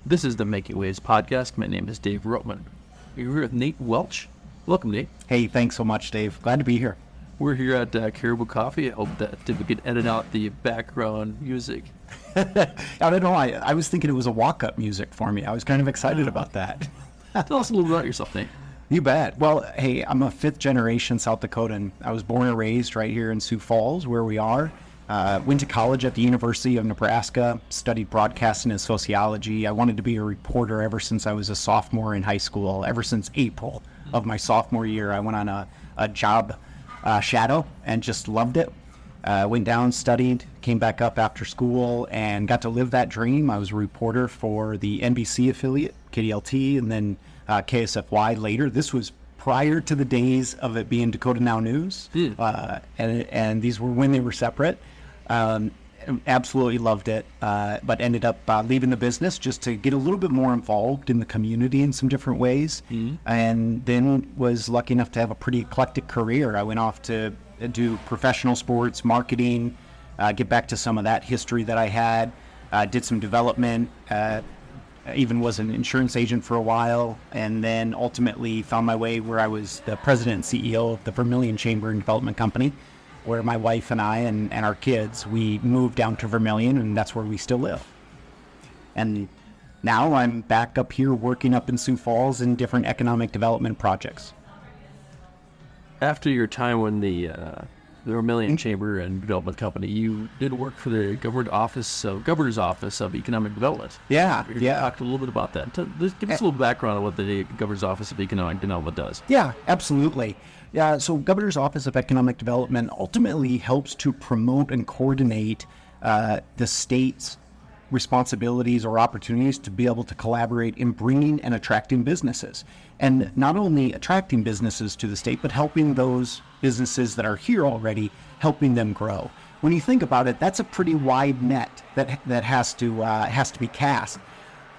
This is the Making Waves podcast. My name is Dave Rotman. We're here with Nate Welch. Welcome, Nate. Hey, thanks so much, Dave. Glad to be here. We're here at Caribou Coffee. I hope that we could edit out the background music. I don't know. I was thinking it was a walk-up music for me. I was kind of excited about that. Tell us a little about yourself, Nate. You bet. Well, hey, I'm a fifth-generation South Dakotan. I was born and raised right here in Sioux Falls, where we are. Went to college at the University of Nebraska, studied broadcasting and sociology. I wanted to be a reporter ever since I was a sophomore in high school. Ever since April of my sophomore year, I went on a job shadow and just loved it. Went down, studied, came back up after school, and got to live that dream. I was a reporter for the NBC affiliate, KDLT, and then KSFY later. This was prior to the days of it being Dakota Now News, and these were when they were separate. Absolutely loved it, but ended up leaving the business just to get a little bit more involved in the community in some different ways. And then was lucky enough to have a pretty eclectic career. I went off to do professional sports, marketing, get back to some of that history that I had, did some development, even was an insurance agent for a while, and then ultimately found my way where I was the president and CEO of the Vermillion Chamber and Development Company, where my wife and I and our kids, we moved down to Vermillion, and that's where we still live. And now I'm back up here working up in Sioux Falls in different economic development projects. After your time when the Vermillion Chamber and Development Company, you did work for the Governor's Office of Economic Development. Yeah. Talk a little bit about that. Give us a little background on what the Governor's Office of Economic Development does. Yeah, absolutely. Yeah, so Governor's Office of Economic Development ultimately helps to promote and coordinate the state's responsibilities or opportunities to be able to collaborate in bringing and attracting businesses. And not only attracting businesses to the state, but helping those businesses that are here already, helping them grow. When you think about it, that's a pretty wide net that has to be cast.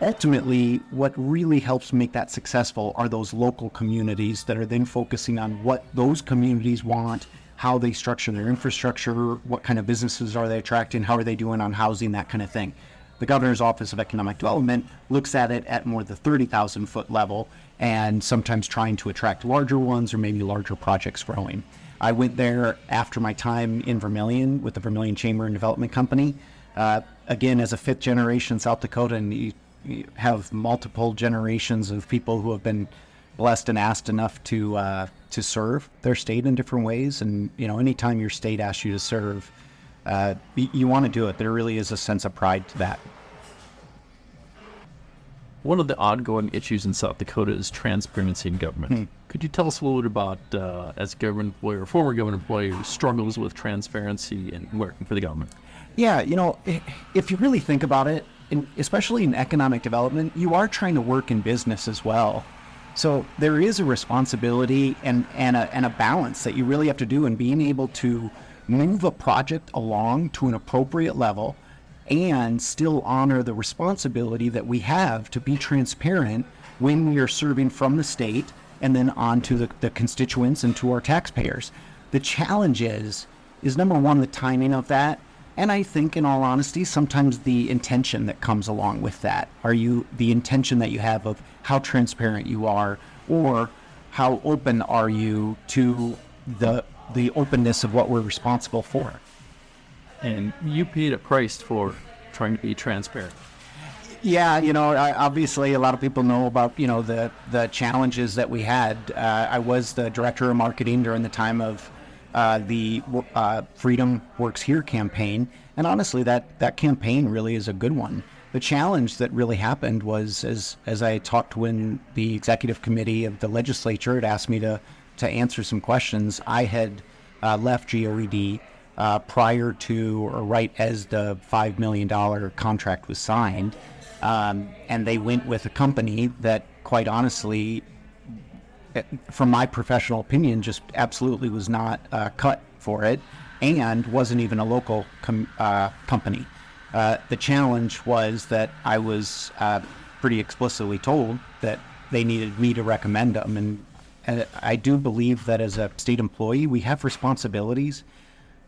Ultimately, what really helps make that successful are those local communities that are then focusing on what those communities want, how they structure their infrastructure, what kind of businesses are they attracting, how are they doing on housing, that kind of thing. The Governor's Office of Economic Development looks at it at more the 30,000 foot level, and sometimes trying to attract larger ones or maybe larger projects growing. I went there after my time in Vermillion with the Vermillion Chamber and Development Company. Again, as a fifth generation South Dakotan, you have multiple generations of people who have been blessed and asked enough to serve their state in different ways. And, anytime your state asks you to serve, you want to do it. There really is a sense of pride to that. One of the ongoing issues in South Dakota is transparency in government. Could you tell us a little bit about, as a government employee or former government employee, who struggles with transparency and working for the government? Yeah, if you really think about it, especially in economic development, you are trying to work in business as well. So there is a responsibility and a balance that you really have to do in being able to move a project along to an appropriate level and still honor the responsibility that we have to be transparent when we are serving from the state and then on to the constituents and to our taxpayers. The challenge is number one, the timing of that. And I think, in all honesty, sometimes the intention that comes along with that. The intention that you have of how transparent you are, or how open are you to the openness of what we're responsible for? And you paid a price for trying to be transparent. Yeah, obviously a lot of people know about, the challenges that we had. I was the director of marketing during the time of the Freedom Works Here campaign. And honestly, that campaign really is a good one. The challenge that really happened was, as I talked when the executive committee of the legislature had asked me to answer some questions, I had left GOED prior to or right as the $5 million contract was signed. And they went with a company that, quite honestly, from my professional opinion, just absolutely was not cut for it and wasn't even a local company. The challenge was that I was pretty explicitly told that they needed me to recommend them. And I do believe that as a state employee, we have responsibilities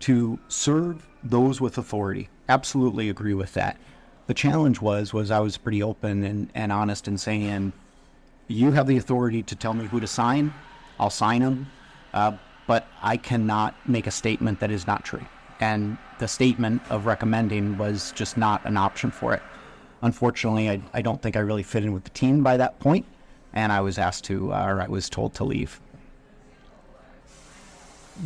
to serve those with authority. Absolutely agree with that. the challenge was I was pretty open and honest in saying, you have the authority to tell me who to sign. I'll sign them. But I cannot make a statement that is not true. And the statement of recommending was just not an option for it. Unfortunately, I don't think I really fit in with the team by that point, and I was I was told to leave.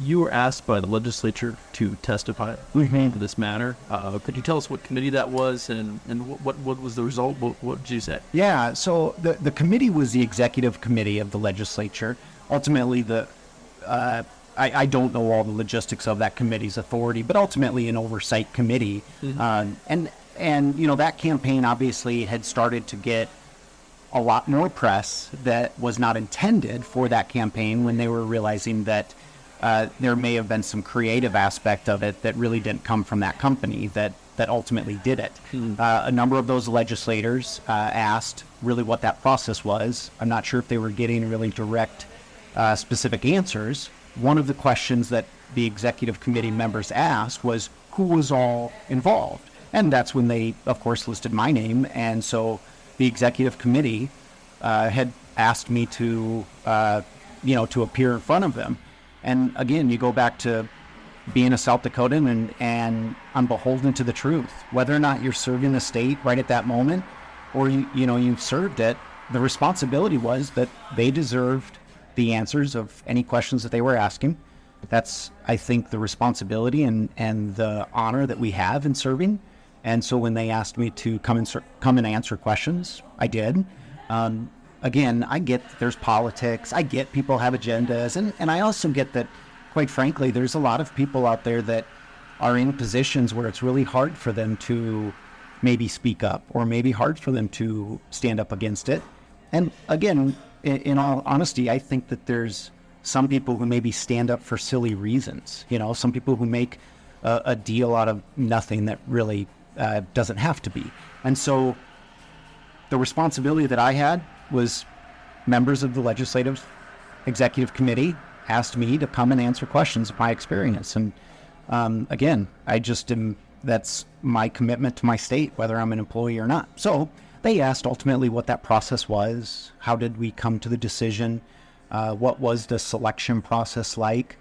You were asked by the legislature to testify to this matter. Could you tell us what committee that was and what was the result? What did you say? Yeah, so the committee was the executive committee of the legislature. Ultimately, I don't know all the logistics of that committee's authority, but ultimately an oversight committee. And you know, that campaign obviously had started to get a lot more press that was not intended for that campaign when they were realizing that there may have been some creative aspect of it that really didn't come from that company that ultimately did it. A number of those legislators asked really what that process was. I'm not sure if they were getting really direct, specific answers. One of the questions that the executive committee members asked was who was all involved. And that's when they, of course, listed my name. And so the executive committee had asked me to appear in front of them. And again, you go back to being a South Dakotan and I'm beholden to the truth. Whether or not you're serving the state right at that moment or you've served it, the responsibility was that they deserved the answers of any questions that they were asking. That's, I think, the responsibility and the honor that we have in serving. And so when they asked me to come and answer questions, I did. Again, I get that there's politics. I get people have agendas. And I also get that, quite frankly, there's a lot of people out there that are in positions where it's really hard for them to maybe speak up or maybe hard for them to stand up against it. And again, in all honesty, I think that there's some people who maybe stand up for silly reasons. You know, some people who make a deal out of nothing that really doesn't have to be. And so the responsibility that I had was members of the legislative executive committee asked me to come and answer questions of my experience. And again, that's my commitment to my state, whether I'm an employee or not. So they asked ultimately what that process was. How did we come to the decision? What was the selection process like?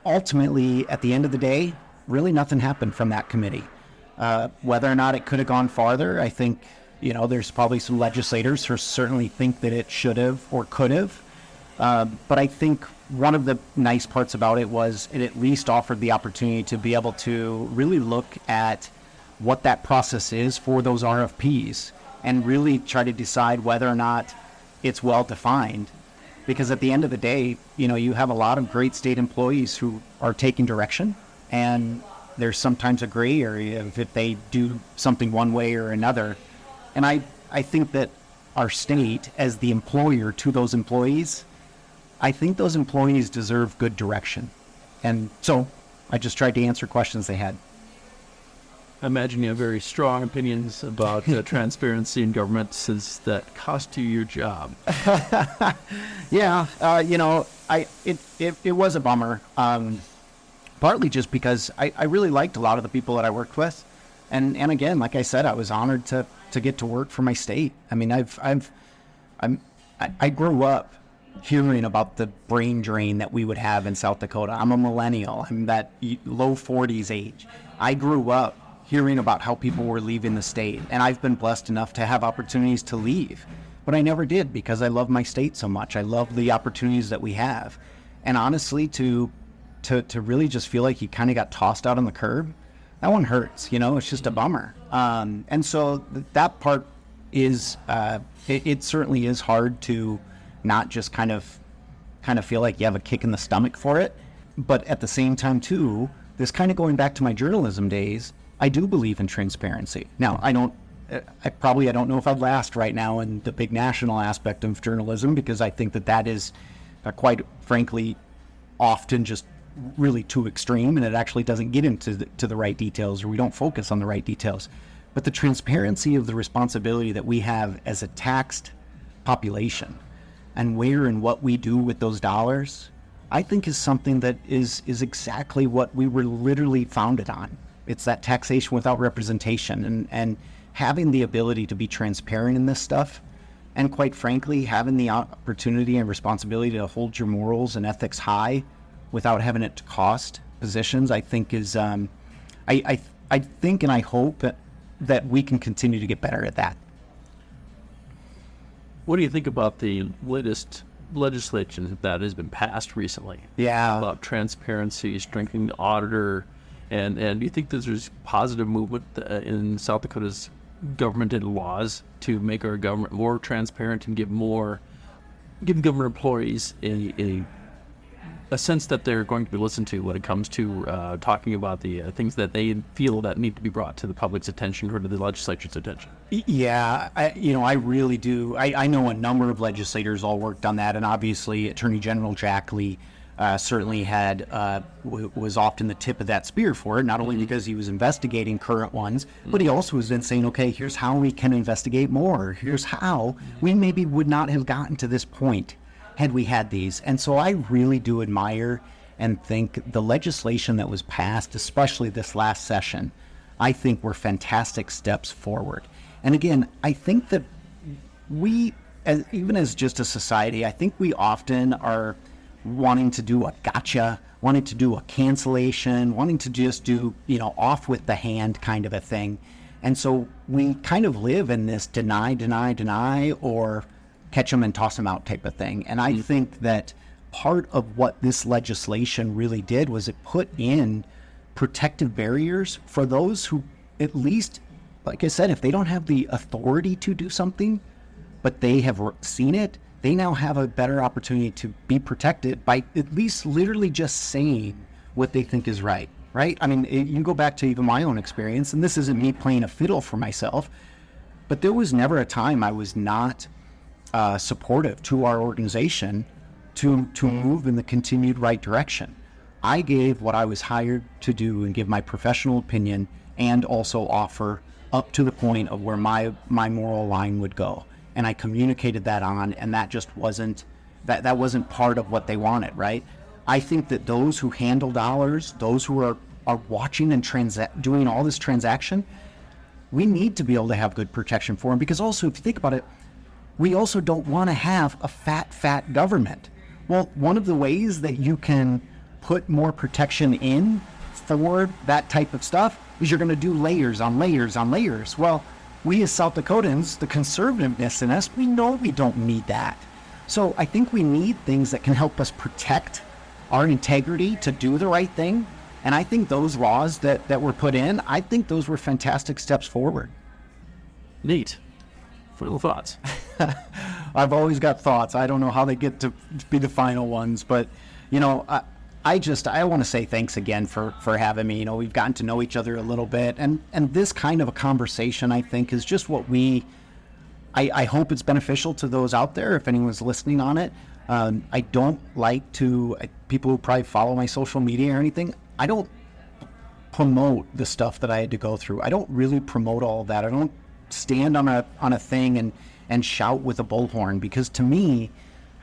Ultimately, at the end of the day, really nothing happened from that committee. Whether or not it could have gone farther, I think, there's probably some legislators who certainly think that it should have or could have. But I think one of the nice parts about it was it at least offered the opportunity to be able to really look at what that process is for those RFPs and really try to decide whether or not it's well defined. Because at the end of the day, you have a lot of great state employees who are taking direction, and there's sometimes a gray area if they do something one way or another. And I think that our state, as the employer to those employees, I think those employees deserve good direction. And so I just tried to answer questions they had. I imagine you have very strong opinions about transparency in government. Does that cost you your job? Yeah, it was a bummer. Partly just because I really liked a lot of the people that I worked with. And again, like I said, I was honored to get to work for my state. I mean, I grew up hearing about the brain drain that we would have in South Dakota. I'm a millennial. I'm that low 40s age. I grew up hearing about how people were leaving the state, and I've been blessed enough to have opportunities to leave, but I never did because I love my state so much. I love the opportunities that we have, and honestly, to really just feel like you kind of got tossed out on the curb, that one hurts. It's just a bummer. And so that part is it certainly is hard to not just kind of feel like you have a kick in the stomach for it, but at the same time too, this kind of going back to my journalism days, I do believe in transparency. Now, I don't know if I'd last right now in the big national aspect of journalism, because I think that is quite frankly often just really too extreme, and it actually doesn't get into the right details, or we don't focus on the right details. But the transparency of the responsibility that we have as a taxed population and where and what we do with those dollars, I think is something that is exactly what we were literally founded on. It's that taxation without representation, and having the ability to be transparent in this stuff, and quite frankly, having the opportunity and responsibility to hold your morals and ethics high without having it cost positions, I think is, I think and I hope that we can continue to get better at that. What do you think about the latest legislation that has been passed recently? Yeah. About transparency, strengthening the auditor, and do you think that there's positive movement in South Dakota's government and laws to make our government more transparent and give government employees a sense that they're going to be listened to when it comes to talking about the things that they feel that need to be brought to the public's attention or to the legislature's attention? Yeah, I really do. I know a number of legislators all worked on that, and obviously Attorney General Jackley certainly was often the tip of that spear for it, not only because he was investigating current ones, but he also was then saying, okay, here's how we can investigate more. Here's how we maybe would not have gotten to this point had we had these. And so I really do admire and think the legislation that was passed, especially this last session, I think were fantastic steps forward. And again, I think that we, even as just a society, I think we often are wanting to do a gotcha, wanting to do a cancellation, wanting to just do, off with the hand kind of a thing. And so we kind of live in this deny, or catch them and toss them out type of thing. And I think that part of what this legislation really did was it put in protective barriers for those who, at least, like I said, if they don't have the authority to do something, but they have seen it, they now have a better opportunity to be protected by at least literally just saying what they think is right? I mean, you can go back to even my own experience, and this isn't me playing a fiddle for myself, but there was never a time I was not supportive to our organization to move in the continued right direction. I gave what I was hired to do and give my professional opinion, and also offer up to the point of where my moral line would go. And I communicated that on, and that just wasn't, that wasn't part of what they wanted, right? I think that those who handle dollars, those who are watching and doing all this transaction, we need to be able to have good protection for them, because also, if you think about it, we also don't want to have a fat government. Well, one of the ways that you can put more protection in for that type of stuff is you're going to do layers on layers on layers. Well, we as South Dakotans, the conservativeness in us, we know we don't need that. So I think we need things that can help us protect our integrity to do the right thing. And I think those laws that were put in, I think those were fantastic steps forward. Neat. Final thoughts? I've always got thoughts. I don't know how they get to be the final ones, but I want to say thanks again for having me. We've gotten to know each other a little bit, and this kind of a conversation, I think, is just what I hope it's beneficial to those out there if anyone's listening on it. I don't like to, people who probably follow my social media or anything, I don't promote the stuff that I had to go through. I don't really promote all of that. I don't stand on a thing and shout with a bullhorn, because to me,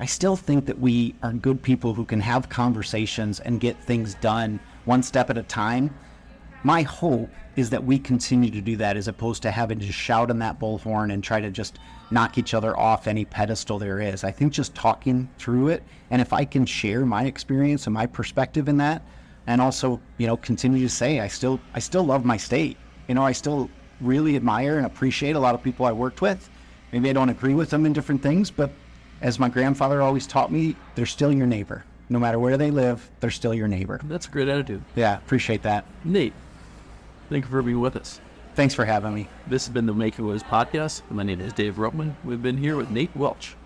I still think that we are good people who can have conversations and get things done one step at a time. My hope is that we continue to do that, as opposed to having to shout on that bullhorn and try to just knock each other off any pedestal there is. I think just talking through it, and if I can share my experience and my perspective in that, and also, continue to say, I still love my state. I still really admire and appreciate a lot of people I worked with. Maybe I don't agree with them in different things, but as my grandfather always taught me, they're still your neighbor. No matter where they live, they're still your neighbor. That's a great attitude. Yeah, appreciate that. Nate, thank you for being with us. Thanks for having me. This has been the Make It Was podcast. My name is Dave Rotman. We've been here with Nate Welch.